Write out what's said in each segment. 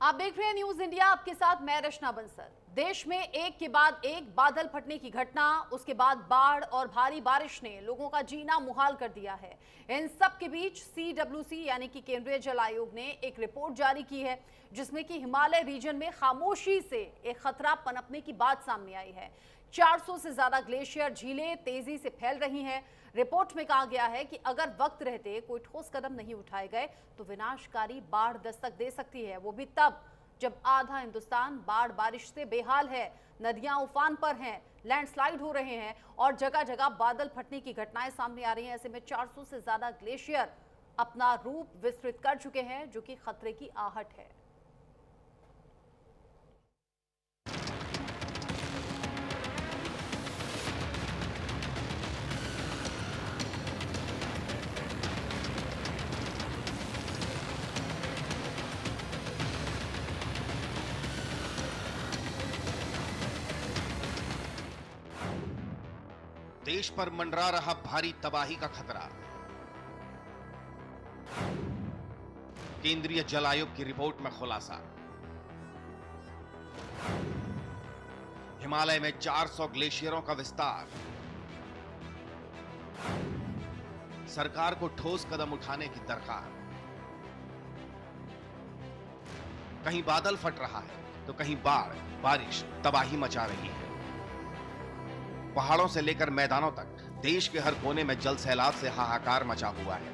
आप देख रहे हैं न्यूज इंडिया, आपके साथ मैं रचना बंसल। देश में एक के बाद एक बादल फटने की घटना, उसके बाद बाढ़ और भारी बारिश ने लोगों का जीना मुहाल कर दिया है। इन सब के बीच CWC यानी कि केंद्रीय जल आयोग ने एक रिपोर्ट जारी की है, जिसमें कि हिमालय रीजन में खामोशी से एक खतरा पनपने की बात सामने आई है। 400 से ज्यादा ग्लेशियर झीलें तेजी से फैल रही हैं। रिपोर्ट में कहा गया है कि अगर वक्त रहते कोई ठोस कदम नहीं उठाए गए तो विनाशकारी बाढ़ दस्तक दे सकती है, वो भी तब जब आधा हिंदुस्तान बाढ़ बारिश से बेहाल है। नदियां उफान पर हैं, लैंडस्लाइड हो रहे हैं और जगह जगह बादल फटने की घटनाएं सामने आ रही हैं। ऐसे में 400 से ज्यादा ग्लेशियर अपना रूप विस्तृत कर चुके हैं, जो कि खतरे की आहट है। देश पर मंडरा रहा भारी तबाही का खतरा। केंद्रीय जल आयोग की रिपोर्ट में खुलासा। हिमालय में 400 ग्लेशियरों का विस्तार। सरकार को ठोस कदम उठाने की दरकार। कहीं बादल फट रहा है तो कहीं बाढ़ बारिश तबाही मचा रही है। पहाड़ों से लेकर मैदानों तक देश के हर कोने में जल सैलाब से हाहाकार मचा हुआ है।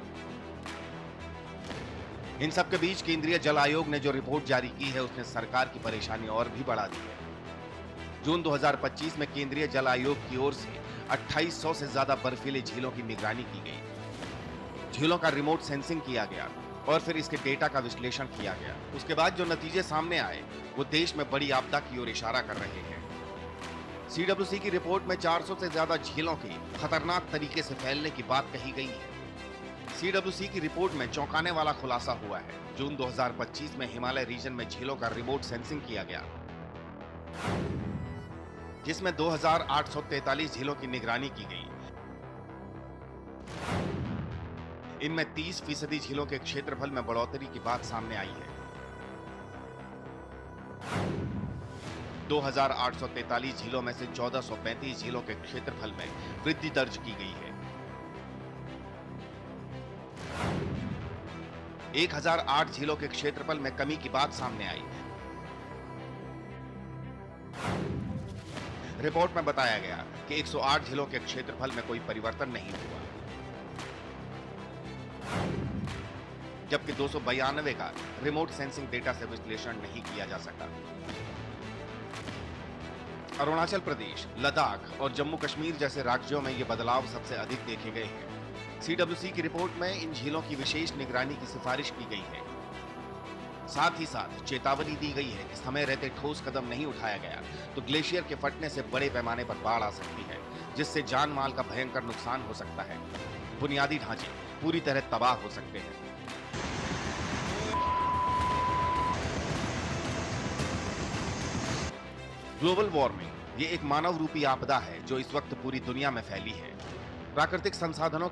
इन सब के बीच केंद्रीय जल आयोग ने जो रिपोर्ट जारी की है, उसने सरकार की परेशानी और भी बढ़ा दी है। जून 2025 में केंद्रीय जल आयोग की ओर से 2800 से ज्यादा बर्फीली झीलों की निगरानी की गई। झीलों का रिमोट सेंसिंग किया गया और फिर इसके डेटा का विश्लेषण किया गया। उसके बाद जो नतीजे सामने आए वो देश में बड़ी आपदा की ओर इशारा कर रहे हैं। CWC की रिपोर्ट में 400 से ज्यादा झीलों की खतरनाक तरीके से फैलने की बात कही गई है। CWC की रिपोर्ट में चौंकाने वाला खुलासा हुआ है। जून 2025 में हिमालय रीजन में झीलों का रिमोट सेंसिंग किया गया, जिसमें 2843 झीलों की निगरानी की गई। इनमें 30% झीलों के क्षेत्रफल में बढ़ोतरी की बात सामने आई है। 2843 झीलों में से 1435 झीलों के क्षेत्रफल में वृद्धि दर्ज की गई है। 1008 झीलों के क्षेत्रफल में कमी की बात सामने आई। रिपोर्ट में बताया गया कि 108 झीलों के क्षेत्रफल में कोई परिवर्तन नहीं हुआ, जबकि 292 का रिमोट सेंसिंग डेटा से विश्लेषण नहीं किया जा सका। अरुणाचल प्रदेश, लद्दाख और जम्मू कश्मीर जैसे राज्यों में ये बदलाव सबसे अधिक देखे गए हैं। CWC की रिपोर्ट में इन झीलों की विशेष निगरानी की सिफारिश की गई है। साथ ही साथ चेतावनी दी गई है कि समय रहते ठोस कदम नहीं उठाया गया तो ग्लेशियर के फटने से बड़े पैमाने पर बाढ़ आ सकती है, जिससे जान माल का भयंकर नुकसान हो सकता है। बुनियादी ढांचे पूरी तरह तबाह हो सकते हैं। ग्लोबल वार्मिंग ये एक मानव रूपी आपदा है जो इस वक्त पूरी दुनिया में फैली है। प्राकृतिक संसाधनों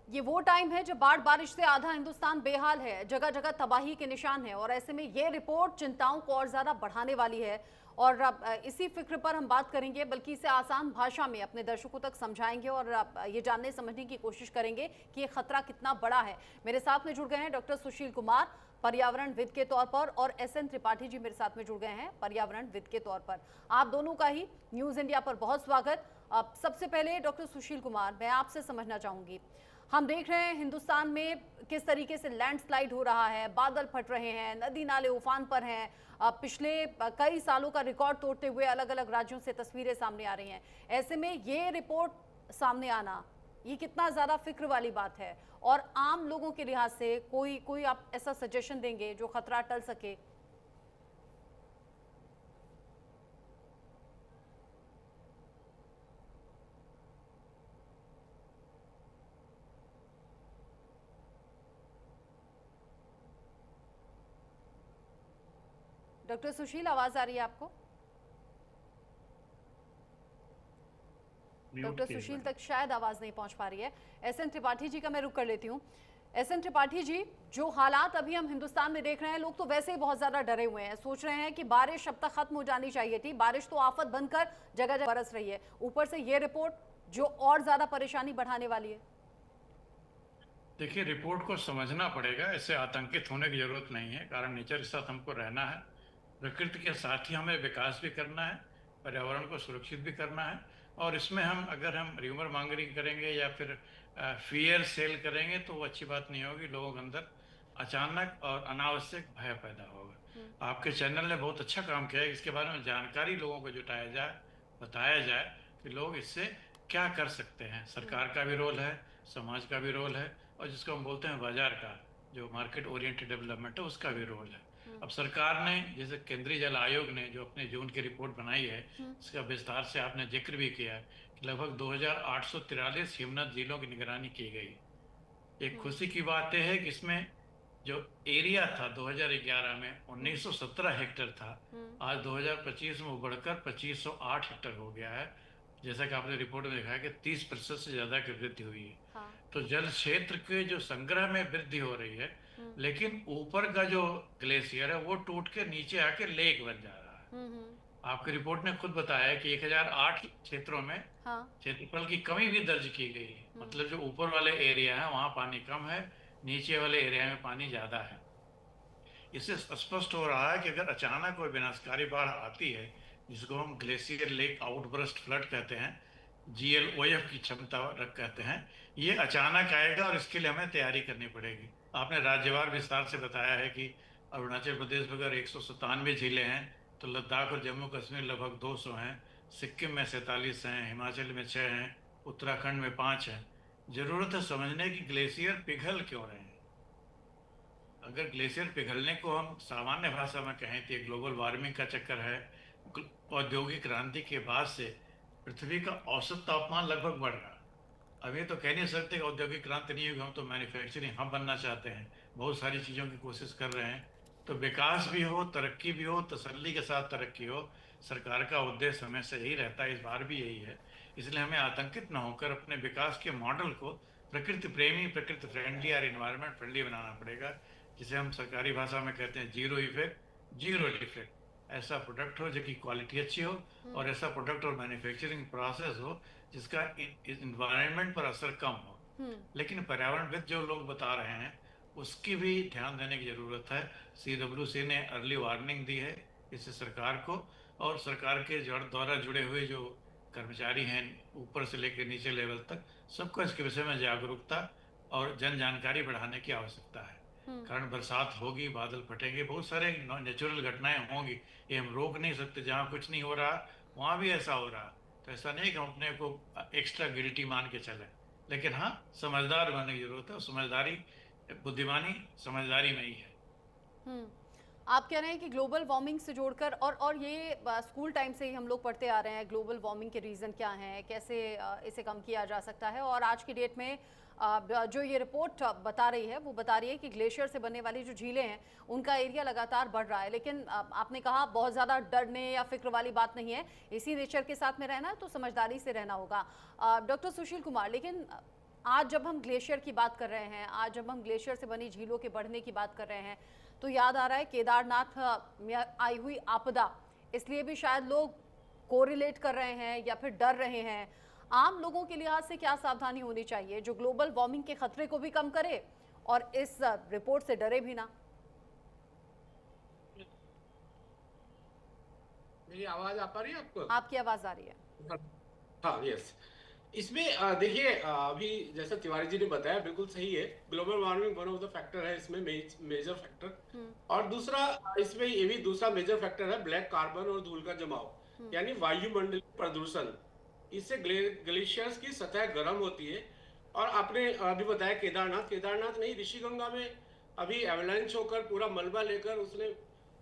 ये वो टाइम है जब बाढ़ बारिश से आधा हिंदुस्तान बेहाल है, जगह जगह तबाही के निशान है और ऐसे में ये रिपोर्ट चिंताओं को और ज्यादा बढ़ाने वाली है। और अब इसी फिक्र पर हम बात करेंगे, बल्कि इसे आसान भाषा में अपने दर्शकों तक समझाएंगे और ये जानने समझने की कोशिश करेंगे कि ये खतरा कितना बड़ा है। मेरे साथ में जुड़ गए हैं डॉक्टर सुशील कुमार, पर्यावरणविद के तौर पर, और SN त्रिपाठी जी मेरे साथ में जुड़ गए हैं, पर्यावरणविद के तौर पर। आप दोनों का ही न्यूज़ इंडिया पर बहुत स्वागत। अब सबसे पहले डॉक्टर सुशील कुमार, मैं आपसे समझना चाहूंगी, हम देख रहे हैं हिंदुस्तान में किस तरीके से लैंडस्लाइड हो रहा है, बादल फट रहे हैं, नदी नाले उफान पर हैं। पिछले कई सालों का रिकॉर्ड तोड़ते हुए अलग अलग राज्यों से तस्वीरें सामने आ रही हैं। ऐसे में ये रिपोर्ट सामने आना, ये कितना ज़्यादा फिक्र वाली बात है, और आम लोगों के लिहाज से कोई आप ऐसा सजेशन देंगे जो खतरा टल सके? डॉक्टर सुशील, आवाज आ रही है आपको? डॉक्टर सुशील तक शायद आवाज नहीं पहुंच पा रही है। SN त्रिपाठी जी का मैं रुख कर लेती हूँ। SN त्रिपाठी जी, जो हालात अभी हम हिंदुस्तान में देख रहे हैं, लोग तो वैसे ही बहुत ज्यादा डरे हुए हैं, सोच रहे हैं कि बारिश अब तक खत्म हो जानी चाहिए थी। बारिश तो आफत बनकर जगह जगह बरस रही है, ऊपर से ये रिपोर्ट जो और ज्यादा परेशानी बढ़ाने वाली है। देखिए, रिपोर्ट को समझना पड़ेगा, इससे आतंकित होने की जरूरत नहीं है। कारण नेचर के साथ हमको रहना है, प्रकृति के साथ ही हमें विकास भी करना है, पर्यावरण को सुरक्षित भी करना है। और इसमें अगर हम र्यूमर मॉन्गरिंग करेंगे या फिर फियर सेल करेंगे तो वो अच्छी बात नहीं होगी। लोगों के अंदर अचानक और अनावश्यक भय पैदा होगा। आपके चैनल ने बहुत अच्छा काम किया है, इसके बारे में जानकारी लोगों को जुटाया जाए, बताया जाए कि लोग इससे क्या कर सकते हैं। सरकार का भी रोल है, समाज का भी रोल है, और जिसको हम बोलते हैं बाजार का, जो मार्केट ओरिएंटेड डेवलपमेंट है, उसका भी रोल है। अब सरकार ने, जैसे केंद्रीय जल आयोग ने जो अपने जून की रिपोर्ट बनाई है, इसका विस्तार से आपने जिक्र भी किया है कि लगभग 2843 हिमनद झीलों की निगरानी की गई। एक खुशी की बात यह है कि इसमें जो एरिया था 2011 में 1917 हेक्टेयर था, आज 2025 में वो बढ़कर 2508 हेक्टेयर हो गया है। जैसा कि आपने रिपोर्ट में देखा है कि 30% से ज्यादा की वृद्धि हुई है। हाँ। तो जल क्षेत्र के जो संग्रह में वृद्धि हो रही है, लेकिन ऊपर का जो ग्लेशियर है वो टूट के नीचे आके लेक बन जा रहा है। आपकी रिपोर्ट ने खुद बताया कि 1008 क्षेत्रों में क्षेत्रफल की कमी भी दर्ज की गई है। मतलब जो ऊपर वाले एरिया है वहां पानी कम है, नीचे वाले एरिया में पानी ज्यादा है। इससे स्पष्ट हो रहा है कि अगर अचानक कोई विनाशकारी बाढ़ आती है, जिसको हम ग्लेशियर लेक आउटबर्स्ट फ्लड कहते हैं, GLOF की क्षमता कहते हैं, ये अचानक आएगा और इसके लिए हमें तैयारी करनी पड़ेगी। आपने राज्यवार विस्तार से बताया है कि अरुणाचल प्रदेश में अगर 197 झीलें हैं, तो लद्दाख और जम्मू कश्मीर लगभग 200 हैं, सिक्किम में 47 हैं, हिमाचल में 6 हैं, उत्तराखंड में 5 हैं। जरूरत है समझने की ग्लेशियर पिघल क्यों रहे हैं। अगर ग्लेशियर पिघलने को हम सामान्य भाषा में कहें तो ग्लोबल वार्मिंग का चक्कर है। औद्योगिक क्रांति के बाद से पृथ्वी का औसत तापमान लगभग बढ़ रहा है। अभी तो कह नहीं सकते कि औद्योगिक क्रांति नहीं होगी, हम तो मैन्युफैक्चरिंग हब बनना चाहते हैं, बहुत सारी चीज़ों की कोशिश कर रहे हैं। तो विकास भी हो, तरक्की भी हो, तसल्ली के साथ तरक्की हो, सरकार का उद्देश्य हमेशा यही रहता है, इस बार भी यही है। इसलिए हमें आतंकित न होकर अपने विकास के मॉडल को प्रकृति प्रेमी, प्रकृति फ्रेंडली और इन्वायरमेंट फ्रेंडली बनाना पड़ेगा, जिसे हम सरकारी भाषा में कहते हैं जीरो इफेक्ट जीरो डिफेक्ट। ऐसा प्रोडक्ट हो जिसकी क्वालिटी अच्छी हो, और ऐसा प्रोडक्ट और मैन्युफैक्चरिंग प्रोसेस हो जिसका इन्वायरमेंट पर असर कम हो। लेकिन पर्यावरणविद जो लोग बता रहे हैं उसकी भी ध्यान देने की जरूरत है। CWC ने अर्ली वार्निंग दी है इससे सरकार को, और सरकार के द्वारा जुड़े हुए जो कर्मचारी हैं ऊपर से लेकर नीचे लेवल तक, सबको इसके विषय में जागरूकता और जन जानकारी बढ़ाने की आवश्यकता है। कारण बरसात होगी, बादल फटेंगे, बहुत सारे नेचुरल घटनाएं होंगी, ये हम रोक नहीं सकते। जहाँ कुछ नहीं हो रहा वहाँ भी ऐसा हो रहा, तो ऐसा नहीं कि हम अपने को एक्स्ट्रा गिल्टी मान के चलें। लेकिन हाँ, समझदार बनने की जरूरत है, और समझदारी, बुद्धिमानी समझदारी में ही है। आप कह रहे हैं कि ग्लोबल वार्मिंग से जोड़कर, और ये स्कूल टाइम से ही हम लोग पढ़ते आ रहे हैं, ग्लोबल वार्मिंग के रीज़न क्या हैं, कैसे इसे कम किया जा सकता है। और आज की डेट में जो ये रिपोर्ट बता रही है वो बता रही है कि ग्लेशियर से बनने वाली जो झीलें हैं उनका एरिया लगातार बढ़ रहा है। लेकिन आपने कहा बहुत ज़्यादा डरने या फिक्र वाली बात नहीं है, इसी नेचर के साथ में रहना है तो समझदारी से रहना होगा। डॉक्टर सुशील कुमार, लेकिन आज जब हम ग्लेशियर की बात कर रहे हैं, आज जब हम ग्लेशियर से बनी झीलों के बढ़ने की बात कर रहे हैं, तो याद आ रहा है केदारनाथ में आई हुई आपदा। इसलिए भी शायद लोग कोरिलेट कर रहे हैं या फिर डर रहे हैं। आम लोगों के लिहाज से क्या सावधानी होनी चाहिए जो ग्लोबल वार्मिंग के खतरे को भी कम करे और इस रिपोर्ट से डरे भी ना? मेरी आवाज आ पा रही है आपको? आपकी आवाज आ रही है। हाँ, यस। इसमें देखिए, अभी जैसा तिवारी जी ने बताया बिल्कुल सही है। Global warming one of the factor है इसमें, मेजर फैक्टर। और दूसरा इसमें ये भी दूसरा मेजर फैक्टर है ब्लैक कार्बन और धूल का जमाव, यानी वायुमंडलीय प्रदूषण। इससे ग्लेशियर्स की सतह गर्म होती है। और आपने अभी बताया केदारनाथ नहीं, ऋषिगंगा में अभी एवलांच होकर पूरा मलबा लेकर उसने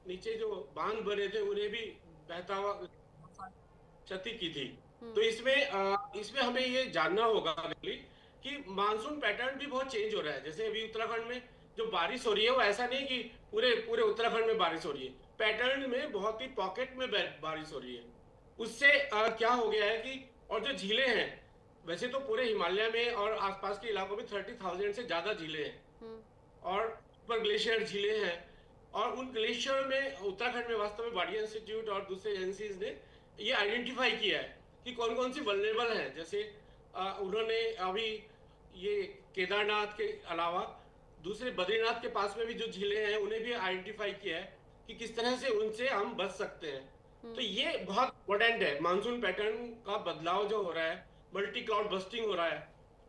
नीचे जो बांध बने थे उन्हें भी बहता हुआ क्षति की थी। तो इसमें हमें ये जानना होगा कि मानसून पैटर्न भी बहुत चेंज हो रहा है। जैसे अभी उत्तराखंड में जो बारिश हो रही है वो ऐसा नहीं कि पूरे उत्तराखंड में बारिश हो रही है, पैटर्न में बहुत ही पॉकेट में बारिश हो रही है। उससे क्या हो गया है कि और जो झीलें हैं, वैसे तो पूरे हिमालय में और आसपास के इलाकों में 30,000 से ज्यादा झीलें हैं और ऊपर ग्लेशियर झीलें हैं। और उन ग्लेशियर में उत्तराखंड में वास्तव में वाडिया इंस्टीट्यूट और दूसरे एजेंसीज ने ये आइडेंटिफाई किया है कि कौन कौन सी वल्नरेबल है। जैसे उन्होंने अभी ये केदारनाथ के अलावा दूसरे बद्रीनाथ के पास में भी जो झीलें हैं उन्हें भी आइडेंटिफाई किया है कि किस तरह से उनसे हम बच सकते हैं। तो ये बहुत इंपॉर्टेंट है। मानसून पैटर्न का बदलाव जो हो रहा है, मल्टी क्लाउड बस्टिंग हो रहा है,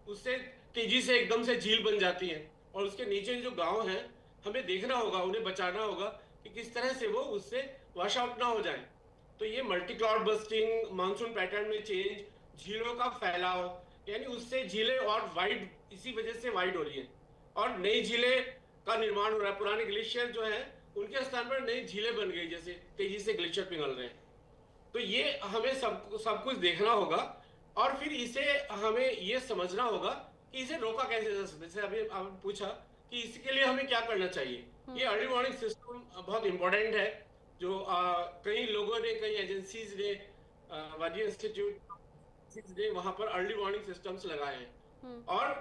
उससे तेजी से एकदम से झील बन जाती है और उसके नीचे जो गांव हैं हमें देखना होगा, उन्हें बचाना होगा कि किस तरह से वो उससे वॉश आउट ना हो जाए। तो ये multi cloud bursting, monsoon pattern में चेंज, झीलों का फैलाव, यानी उससे झीलें और वाइड, इसी वजह से वाइड हो रही है और नई झीलें का निर्माण हो रहा है। पुराने ग्लेशियर जो है उनके स्थान पर नई झीलें बन गई, जैसे तेजी से ग्लेशियर पिघल रहे हैं। तो ये हमें सब कुछ देखना होगा और फिर इसे हमें ये समझना होगा कि इसे रोका कैसे जा सकता है। जैसे अभी आपने पूछा कि इसके लिए हमें क्या करना चाहिए। ये अर्ली वार्निंग सिस्टम बहुत इंपॉर्टेंट है, जो कई लोगों ने, कई एजेंसीज ने, वाडिया इंस्टीट्यूट ने वहां पर अर्ली वार्निंग सिस्टम्स लगाए हैं और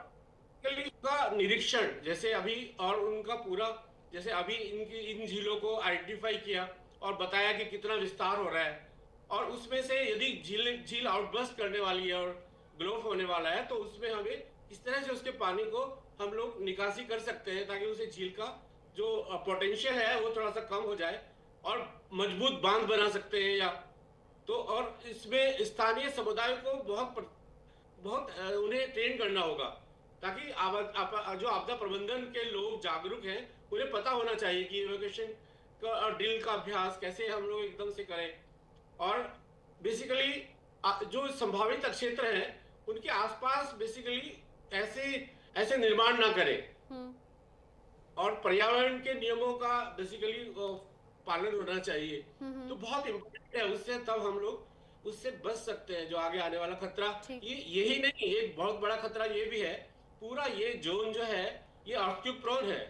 का निरीक्षण, जैसे अभी और उनका पूरा, जैसे अभी इन झीलों को आइडेंटिफाई किया और बताया कि कितना विस्तार हो रहा है और उसमें से यदि झील आउटबर्स्ट करने वाली है और ग्लो होने वाला है तो उसमें हमें इस तरह से उसके पानी को हम लोग निकासी कर सकते हैं ताकि उसे झील का जो पोटेंशियल है वो थोड़ा सा कम हो जाए और मजबूत बांध बना सकते हैं। या तो और इसमें स्थानीय समुदाय को बहुत उन्हें ट्रेन करना होगा ताकि जो आपदा प्रबंधन के लोग जागरूक हैं उन्हें पता होना चाहिए कि इवैक्यूएशन का और ड्रिल का अभ्यास कैसे हम लोग एकदम से करें और बेसिकली जो संभावित क्षेत्र हैं उनके आसपास बेसिकली ऐसे निर्माण ना करें और पर्यावरण के नियमों का बेसिकली पालन होना चाहिए। तो बहुत इम्पोर्टेंट है, उससे तब हम लोग उससे बच सकते हैं जो आगे आने वाला खतरा। यही नहीं, एक बहुत बड़ा खतरा ये भी है, पूरा ये जोन जो है ये अर्थक्वेक प्रोन है।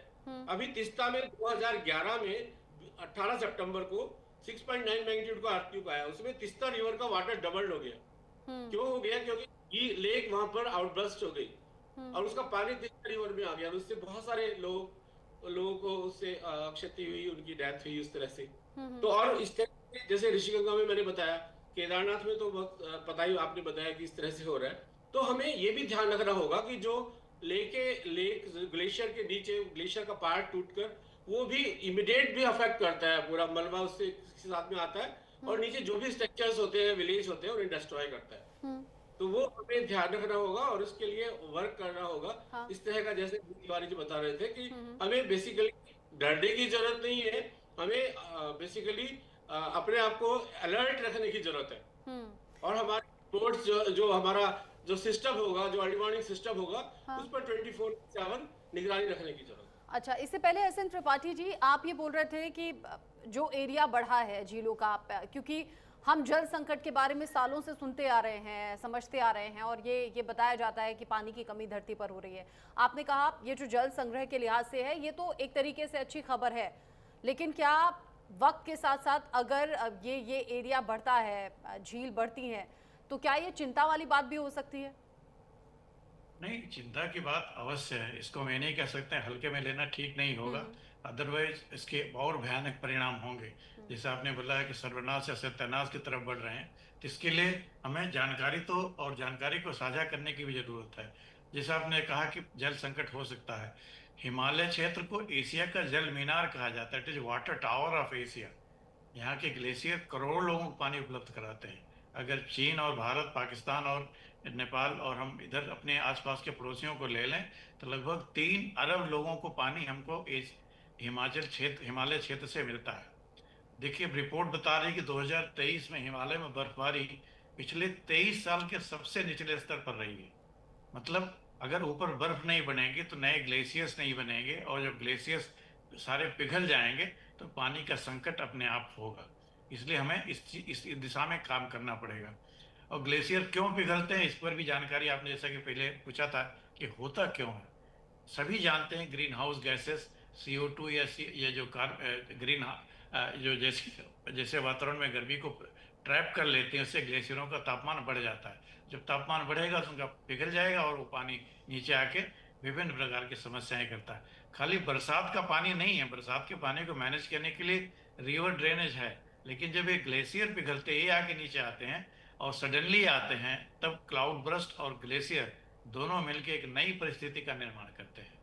अभी तीस्ता में 2011 में 18 सितंबर को 6.9 मैग्नीट्यूड का अर्थक्वेक आया, उसमें तीस्ता रिवर का वाटर डबल हो गया। क्यों हो गया? क्योंकि ये लेक वहां पर आउटबर्स्ट हो गई और उसका पानी तीस्ता रिवर में आ गया, उससे बहुत सारे लोगों को उससे क्षति हुई, उनकी डेथ हुई उस तरह से। तो और इस तरह जैसे ऋषिगंगा में मैंने बताया, केदारनाथ में तो बहुत पता ही आपने बताया कि इस तरह से हो रहा है। तो हमें ये भी ध्यान रखना होगा कि जो लेक ग्लेशियर के नीचे ग्लेशियर का पार्ट टूटकर वो भी इमीडिएट भी अफेक्ट करता है, पूरा मलबा उससे साथ में आता है और नीचे जो भी स्ट्रक्चर्स होते हैं, विलेज होते हैं, उन्हें डिस्ट्रॉय करता है। तो वो हमें ध्यान रखना होगा और उसके लिए वर्क करना होगा। हाँ। इस तरह का जैसे तिवारी जी बता रहे थे कि हमें बेसिकली डरने की जरूरत नहीं है, हमें बेसिकली अपने आप को अलर्ट रखने की जरूरत है और हमारे रिपोर्ट्स जो हमारा जो सिस्टम होगा, जो अर्ली वार्निंग सिस्टम होगा, हाँ। उस पर 24/7 निगरानी रखने की जरूरत है। अच्छा, इससे पहले एसएन त्रिपाठी जी, आप ये बोल रहे थे कि जो एरिया बढ़ा है झीलों का, क्योंकि हम जल संकट के बारे में सालों से सुनते आ रहे हैं, समझते आ रहे हैं और ये बताया जाता है कि पानी की कमी धरती पर हो रही है। आपने कहा ये जो जल संग्रह के लिहाज से है ये तो एक तरीके से अच्छी खबर है, लेकिन क्या वक्त के साथ साथ अगर ये एरिया बढ़ता है, झील बढ़ती है, तो क्या ये चिंता वाली बात भी हो सकती है? नहीं, चिंता की बात अवश्य है, इसको मैं नहीं कह सकते हल्के में लेना ठीक नहीं होगा। अदरवाइज इसके और भयानक परिणाम होंगे। जैसे आपने बोला है कि सर्वनाश या सत्यानाश की तरफ बढ़ रहे हैं, तो इसके लिए हमें जानकारी तो और जानकारी को साझा करने की भी जरूरत है। जैसे आपने कहा कि जल संकट हो सकता है, हिमालय क्षेत्र को एशिया का जल मीनार कहा जाता है, it is water tower of Asia. यहाँ के ग्लेशियर करोड़ों लोगों को पानी उपलब्ध कराते हैं। अगर चीन और भारत, पाकिस्तान और नेपाल और हम इधर अपने आसपास के पड़ोसियों को ले लें, तो लगभग 3 अरब लोगों को पानी हमको हिमालय क्षेत्र से मिलता है। देखिए, रिपोर्ट बता रही है कि 2023 में हिमालय में बर्फबारी पिछले 23 साल के सबसे निचले स्तर पर रही है। मतलब अगर ऊपर बर्फ नहीं बनेगी तो नए ग्लेशियर्स नहीं बनेंगे, और जब ग्लेशियर्स सारे पिघल जाएंगे तो पानी का संकट अपने आप होगा। इसलिए हमें इस दिशा में काम करना पड़ेगा। और ग्लेशियर क्यों पिघलते हैं, इस पर भी जानकारी आपने जैसा कि पहले पूछा था कि होता क्यों है। सभी जानते हैं ग्रीन हाउस गैसेस CO2 या ये जो जो जैसे जैसे वातावरण में गर्मी को ट्रैप कर लेते हैं, उससे ग्लेशियरों का तापमान बढ़ जाता है। जब तापमान बढ़ेगा तो उनका पिघल जाएगा और वो पानी नीचे आके विभिन्न प्रकार की समस्याएं करता है। खाली बरसात का पानी नहीं है, बरसात के पानी को मैनेज करने के लिए रिवर ड्रेनेज है, लेकिन जब ये ग्लेशियर पिघलते ये आके नीचे आते हैं और सडनली आते हैं, तब क्लाउड बर्स्ट और ग्लेशियर दोनों मिलकर एक नई परिस्थिति का निर्माण करते हैं।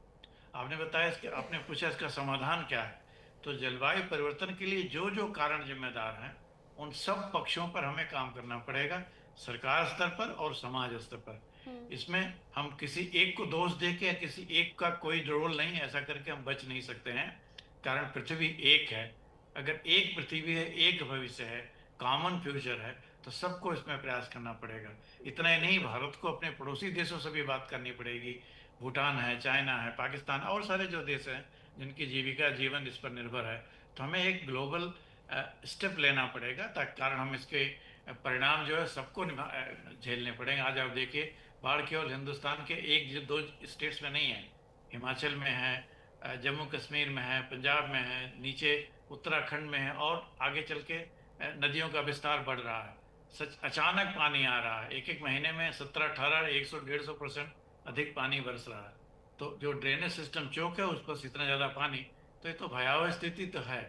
आपने बताया आपने पूछा इसका समाधान क्या है, तो जलवायु परिवर्तन के लिए जो जो कारण जिम्मेदार हैं उन सब पक्षों पर हमें काम करना पड़ेगा, सरकार स्तर पर और समाज स्तर पर। इसमें हम किसी एक को दोष देके या किसी एक का कोई रोल नहीं, ऐसा करके हम बच नहीं सकते हैं। कारण पृथ्वी एक है, अगर एक पृथ्वी है, एक भविष्य है, कॉमन फ्यूचर है, तो सबको इसमें प्रयास करना पड़ेगा। इतना ही नहीं, भारत को अपने पड़ोसी देशों से भी बात करनी पड़ेगी। भूटान है, चाइना है, पाकिस्तान और सारे जो देश हैं जिनकी जीविका जीवन इस पर निर्भर है, तो हमें एक ग्लोबल स्टेप लेना पड़ेगा, ताकि कारण हम इसके परिणाम जो है सबको झेलने पड़ेंगे। आज आप देखिए, बाढ़ केवल हिंदुस्तान के एक दो स्टेट्स में नहीं है, हिमाचल में है, जम्मू कश्मीर में है, पंजाब में है, नीचे उत्तराखंड में है, और आगे चल के नदियों का विस्तार बढ़ रहा है। अचानक पानी आ रहा है, एक एक महीने में 17, 18, 100-150% अधिक पानी बरस रहा है। तो जो ड्रेनेज सिस्टम चौक है उस पर इतना ज़्यादा पानी, तो ये तो भयावह स्थिति तो है।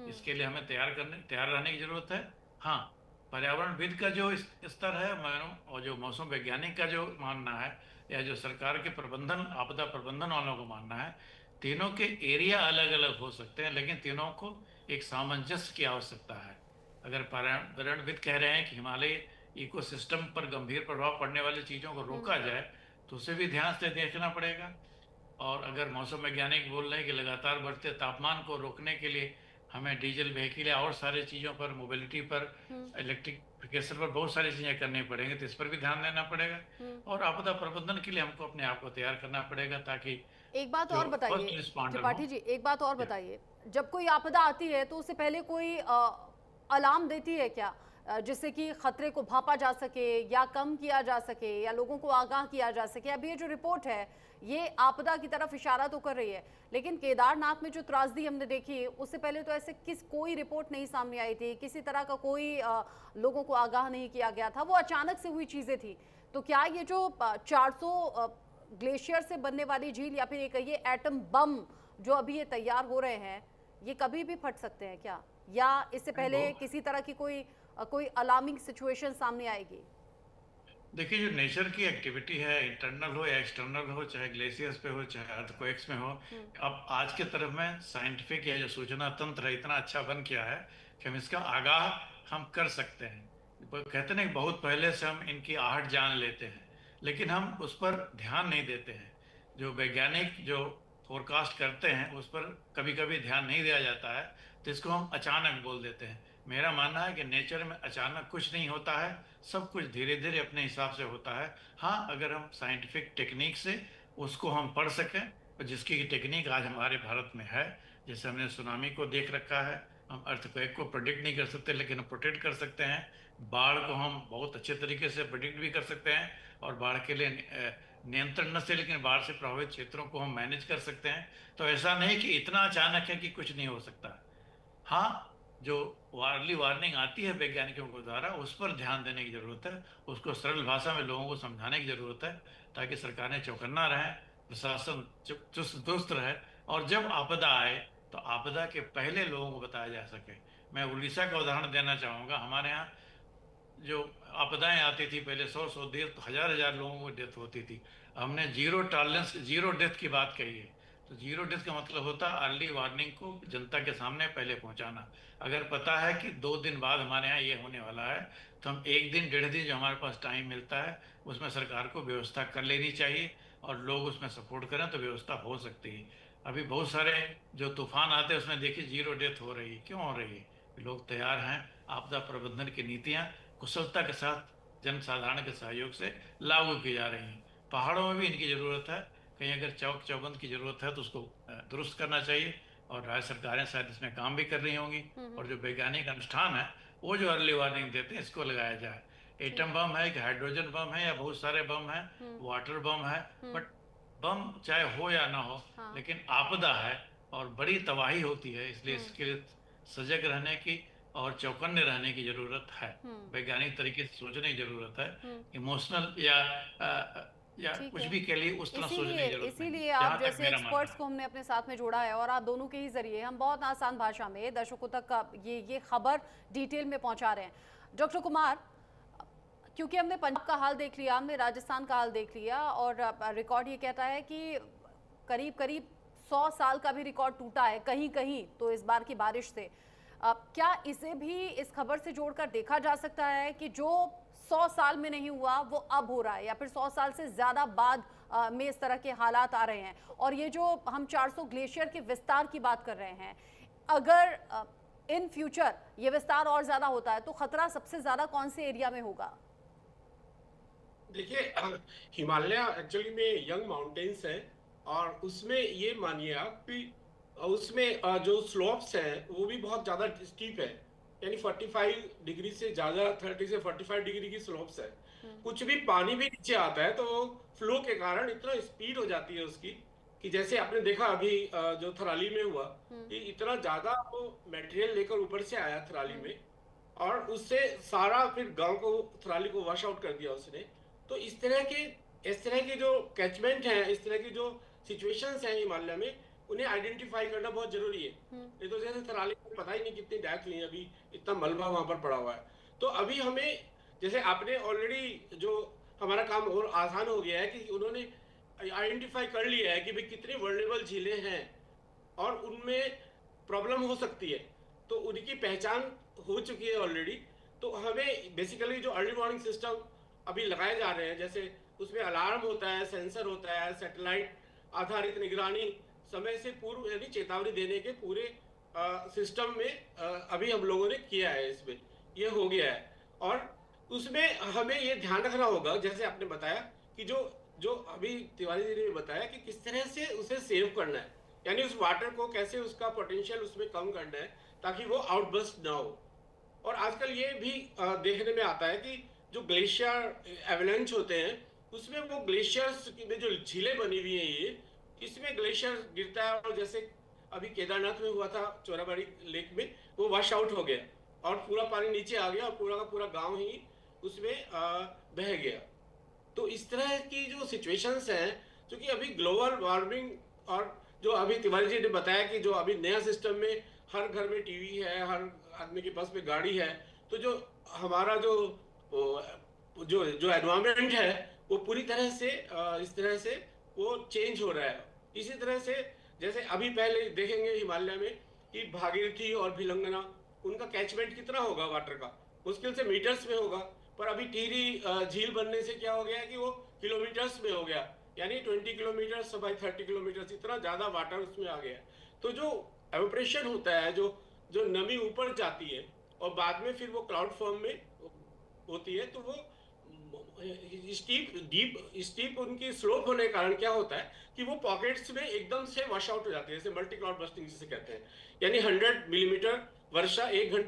इसके लिए हमें तैयार रहने की जरूरत है। हाँ, पर्यावरणविद का जो स्तर है और जो मौसम वैज्ञानिक का जो मानना है, या जो सरकार के आपदा प्रबंधन वालों को मानना है, तीनों के एरिया अलग अलग हो सकते हैं, लेकिन तीनों को एक सामंजस्य की आवश्यकता है। अगर पर्यावरणविद कह रहे हैं कि हिमालय इकोसिस्टम पर गंभीर प्रभाव पड़ने वाली चीज़ों को रोका जाए, तो उसे भी ध्यान से देखना पड़ेगा। और अगर मौसम वैज्ञानिक बोल रहे हैं कि लगातार बढ़ते तापमान को रोकने के लिए हमें डीजल व्हीकल या और सारी चीज़ों पर, मोबिलिटी पर, इलेक्ट्रिफिकेशन पर बहुत सारी चीज़ें करनी पड़ेंगी, तो इस पर भी ध्यान देना पड़ेगा। और आपदा प्रबंधन के लिए हमको अपने आप को तैयार करना पड़ेगा, ताकि एक बात और बताइए त्रिपाठी जी, एक बात और बताइए, जब कोई आपदा आती है तो उससे पहले कोई अलार्म देती है क्या, जिससे कि खतरे को भापा जा सके या कम किया जा सके या लोगों को आगाह किया जा सके? अभी ये जो रिपोर्ट है ये आपदा की तरफ इशारा तो कर रही है, लेकिन केदारनाथ में जो त्रासदी हमने देखी उससे पहले तो ऐसे कोई रिपोर्ट नहीं सामने आई थी, किसी तरह का कोई लोगों को आगाह नहीं किया गया था, वो अचानक से हुई चीजें थी। तो क्या ये जो 400 ग्लेशियर से बनने वाली झील या फिर ये कहिए एटम बम जो अभी ये तैयार हो रहे हैं, ये कभी भी फट सकते हैं क्या, या इससे पहले किसी तरह की कोई अलार्मिंग सिचुएशन सामने आएगी? देखिए, जो नेचर की एक्टिविटी है, इंटरनल हो या एक्सटर्नल हो, चाहे ग्लेशियर्स पे हो चाहे अर्थक्वेक्स में हो, अब आज के तरफ में साइंटिफिक या जो सूचना तंत्र है इतना अच्छा बन गया है कि हम इसका आगाह हम कर सकते हैं। कहते नहीं, बहुत पहले से हम इनकी आहट जान लेते हैं, लेकिन हम उस पर ध्यान नहीं देते हैं। जो वैज्ञानिक जो फोरकास्ट करते हैं उस पर कभी कभी ध्यान नहीं दिया जाता है, तो इसको हम अचानक बोल देते हैं। मेरा मानना है कि नेचर में अचानक कुछ नहीं होता है, सब कुछ धीरे धीरे अपने हिसाब से होता है। हाँ, अगर हम साइंटिफिक टेक्निक से उसको हम पढ़ सकें, और जिसकी टेक्निक आज हमारे भारत में है, जैसे हमने सुनामी को देख रखा है, हम अर्थक्वेक को प्रेडिक्ट नहीं कर सकते लेकिन प्रोटेक्ट कर सकते हैं, बाढ़ को हम बहुत अच्छे तरीके से प्रेडिक्ट भी कर सकते हैं, और बाढ़ के लिए नियंत्रण न से लेकिन बाढ़ से प्रभावित क्षेत्रों को हम मैनेज कर सकते हैं। तो ऐसा नहीं कि इतना अचानक है कि कुछ नहीं हो सकता। हाँ, जो अर्ली वार्निंग आती है वैज्ञानिकों के द्वारा, उस पर ध्यान देने की ज़रूरत है, उसको सरल भाषा में लोगों को समझाने की ज़रूरत है, ताकि सरकारें चौकन्ना रहें, प्रशासन चुस्त दुरुस्त रहे, और जब आपदा आए तो आपदा के पहले लोगों को बताया जा सके। मैं उड़ीसा का उदाहरण देना चाहूँगा। हमारे यहाँ जो आपदाएं आती थी पहले 100 डेथ, हजार लोगों को डेथ होती थी। हमने जीरो टॉलरेंस, जीरो डेथ की बात कही है। तो जीरो डेथ का मतलब होता है अर्ली वार्निंग को जनता के सामने पहले पहुंचाना। अगर पता है कि 2 दिन बाद हमारे यहाँ ये होने वाला है, तो हम 1 दिन 1.5 दिन जो हमारे पास टाइम मिलता है उसमें सरकार को व्यवस्था कर लेनी चाहिए और लोग उसमें सपोर्ट करें तो व्यवस्था हो सकती है। अभी बहुत सारे जो तूफान आते हैं उसमें देखिए जीरो डेथ हो रही है। क्यों हो रही है? लोग तैयार हैं। आपदा प्रबंधन की नीतियाँ कुशलता के साथ जनसाधारण के सहयोग से लागू की जा रही हैं। पहाड़ों में भी इनकी ज़रूरत है। कहीं अगर चौक चौबंद की ज़रूरत है तो उसको दुरुस्त करना चाहिए और राज्य सरकारें शायद इसमें काम भी कर रही होंगी। और जो वैज्ञानिक अनुष्ठान है वो जो अर्ली वार्निंग देते हैं इसको लगाया जाए। एटम बम है कि हाइड्रोजन बम है या बहुत सारे बम है, वाटर बम है, बट बम चाहे हो या ना हो, लेकिन आपदा है और बड़ी तबाही होती है, इसलिए इसके लिए सजग रहने की और चौकन्ने रहने की जरूरत है। वैज्ञानिक तरीके से सोचने की जरूरत है। इमोशनल या कुछ भी के लिए उस तरह सोचने की जरूरत नहीं। इसीलिए आप जैसे एक्सपर्ट्स को हमने अपने साथ में जोड़ा है और आप दोनों के ही जरिए हम बहुत आसान भाषा में दर्शकों तक ये खबर डिटेल में पहुंचा रहे हैं। डॉक्टर कुमार, क्योंकि हमने पंजाब का हाल देख लिया, हमने राजस्थान का हाल देख लिया और रिकॉर्ड ये कहता है कि करीब करीब 100 साल का भी रिकॉर्ड टूटा है कहीं कहीं तो इस बार की बारिश से। क्या इसे भी इस खबर से जोड़कर देखा जा सकता है कि जो 100 साल में नहीं हुआ वो अब हो रहा है, या फिर 100 साल से ज्यादा बाद में इस तरह के हालात आ रहे हैं? और ये जो हम 400 ग्लेशियर के विस्तार की बात कर रहे हैं, अगर इन फ्यूचर ये विस्तार और ज्यादा होता है तो खतरा सबसे ज्यादा कौन से एरिया में होगा? देखिए, हिमालय एक्चुअली में यंग माउंटेन्स है और उसमें ये मानिए आप कि उसमें जो स्लोप्स हैं वो भी बहुत ज़्यादा स्टीप है, यानी 45 डिग्री से ज़्यादा, 30 से 45 डिग्री की स्लोप्स है। कुछ भी पानी भी नीचे आता है तो वो फ्लो के कारण इतना स्पीड हो जाती है उसकी कि जैसे आपने देखा अभी जो थराली में हुआ कि इतना ज़्यादा वो मटेरियल लेकर ऊपर से आया थराली में और उससे सारा फिर गांव को, थराली को वॉश आउट कर दिया उसने। तो इस तरह के जो कैचमेंट हैं, इस तरह की जो सिचुएशंस हैं हिमालय में, उन्हें आइडेंटिफाई करना बहुत जरूरी है। नहीं तो जैसे थराली में पता ही नहीं कितनी डेथ हुई, अभी इतना मलबा वहां पर पड़ा हुआ है। तो अभी हमें, जैसे आपने ऑलरेडी, जो हमारा काम और आसान हो गया है कि उन्होंने आइडेंटिफाई कर लिया है कि भाई कितनी वर्नेबल झीलें हैं और उनमें प्रॉब्लम हो सकती है, तो उनकी पहचान हो चुकी है ऑलरेडी। तो हमें बेसिकली जो अर्ली वार्निंग सिस्टम अभी लगाए जा रहे हैं, जैसे उसमें अलार्म होता है, सेंसर होता है, सैटेलाइट आधारित निगरानी, समय से पूर्व यानी चेतावनी देने के पूरे सिस्टम में अभी हम लोगों ने किया है, इसमें ये हो गया है। और उसमें हमें ये ध्यान रखना होगा, जैसे आपने बताया कि जो अभी तिवारी जी ने बताया कि किस तरह से उसे सेव करना है, यानी उस वाटर को कैसे उसका पोटेंशियल उसमें कम करना है ताकि वो आउटबर्स्ट ना हो। और आजकल ये भी देखने में आता है कि जो ग्लेशियर एवलांच होते हैं उसमें वो ग्लेशियर्स में जो झीलें बनी हुई हैं, ये इसमें ग्लेशियर गिरता है और जैसे अभी केदारनाथ में हुआ था चोराबाड़ी लेक में, वो वॉश आउट हो गया और पूरा पानी नीचे आ गया और पूरा का पूरा गांव ही उसमें बह गया। तो इस तरह की जो सिचुएशंस हैं, क्योंकि अभी ग्लोबल वार्मिंग और जो अभी तिवारी जी ने बताया कि जो अभी नया सिस्टम में हर घर में टीवी है, हर आदमी के पास में गाड़ी है, तो जो हमारा जो एनवायरनमेंट है वो पूरी तरह से इस तरह से वो चेंज हो रहा है। इसी तरह से जैसे अभी पहले देखेंगे हिमालय में कि भागीरथी और भिलंगना, उनका कैचमेंट कितना होगा वाटर का, मुश्किल से मीटर्स में होगा, पर अभी टिहरी झील बनने से क्या हो गया कि वो किलोमीटर्स में हो गया, यानी 20 किलोमीटर बाई 30 किलोमीटर, इतना ज्यादा वाटर उसमें आ गया। तो जो एवोपरेशन होता है, जो नमी ऊपर जाती है और बाद में फिर वो क्लाउड फॉर्म में होती है, तो वो स्टीप उनकी स्लोप होने के कारण क्या होता है कि वो पॉकेट्स में एकदम से वॉश आउट हो जाती है, जैसे मल्टी क्लाउड बस्टिंग जिसे कहते हैं, यानी 100 मिलीमीटर वर्षा 1 घंटे